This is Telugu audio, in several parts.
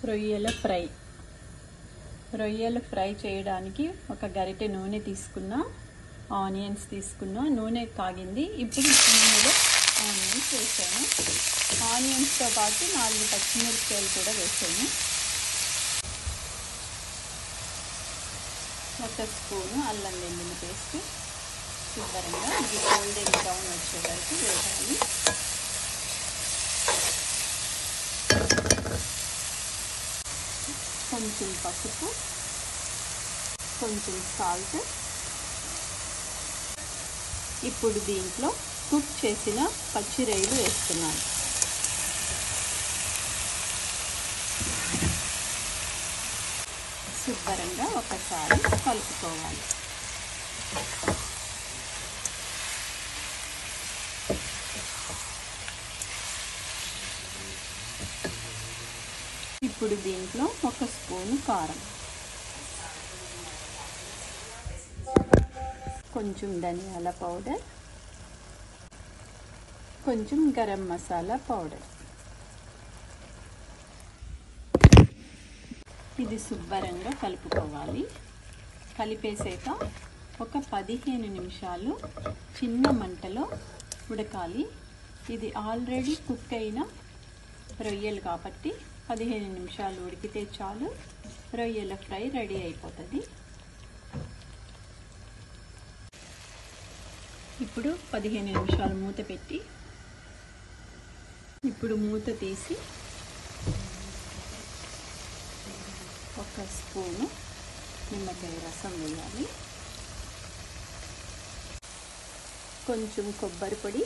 రొయ్యల ఫ్రై చేయడానికి ఒక గరిటె నూనె తీసుకున్నా, ఆనియన్స్ తీసుకున్నా. నూనె కాగింది. ఇప్పుడు నూనెలో ఆనియన్స్ వేసాను. ఆనియన్స్తో పాటు 4 పచ్చిమిరపకాయలు కూడా వేసాను. 1 స్పూను అల్లం వెల్లుల్లి పేస్ట్. శుభ్రంగా ఇది గోల్డెన్ బ్రౌన్ వచ్చే వరకు వేయాలి. కొంచెం పసుపు, కొంచెం సాల్ట్. ఇప్పుడు దీంట్లో కుక్ చేసిన పచ్చి రొయ్యలు వేస్తున్నాను. శుభ్రంగా ఒకసారి కలుపుకోవాలి. ఇప్పుడు దీంట్లో 1 స్పూను కారం, కొంచెం ధనియాల పౌడర్, కొంచెం గరం మసాలా పౌడర్. ఇది శుభ్రంగా కలుపుకోవాలి. కలిపేసాక ఒక 15 నిమిషాలు చిన్న మంటలో ఉడకాలి. ఇది ఆల్రెడీ కుక్ అయిన రొయ్యలు కాబట్టి 15 నిమిషాలు ఉడికితే చాలు. రొయ్యల ఫ్రై రెడీ అయిపోతుంది. ఇప్పుడు 15 నిమిషాలు మూత పెట్టి, ఇప్పుడు మూత తీసి 1 స్పూను నిమ్మకాయ రసం వేయాలి. కొంచెం కొబ్బరి పొడి.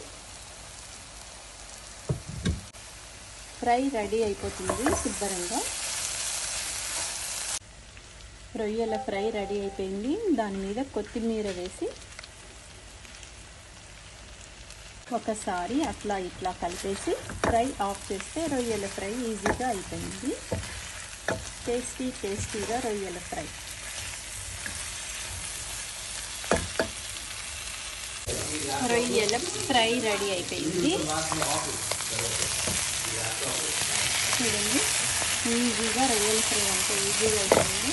ఫ్రై రెడీ అయిపోతుంది. శుభ్రంగా రొయ్యల ఫ్రై రెడీ అయిపోయింది. దాని మీద కొత్తిమీర వేసి ఒకసారి అట్లా ఇట్లా కలిపేసి ఫ్రై ఆఫ్ చేస్తే రొయ్యల ఫ్రై ఈజీగా అయిపోయింది. టేస్టీగా రొయ్యల ఫ్రై. రొయ్యల ఫ్రై రెడీ అయిపోయింది. చూడండి, ఈజీగా రొయ్యల ఫ్రై అంటే ఈజీగా అయిపోయింది.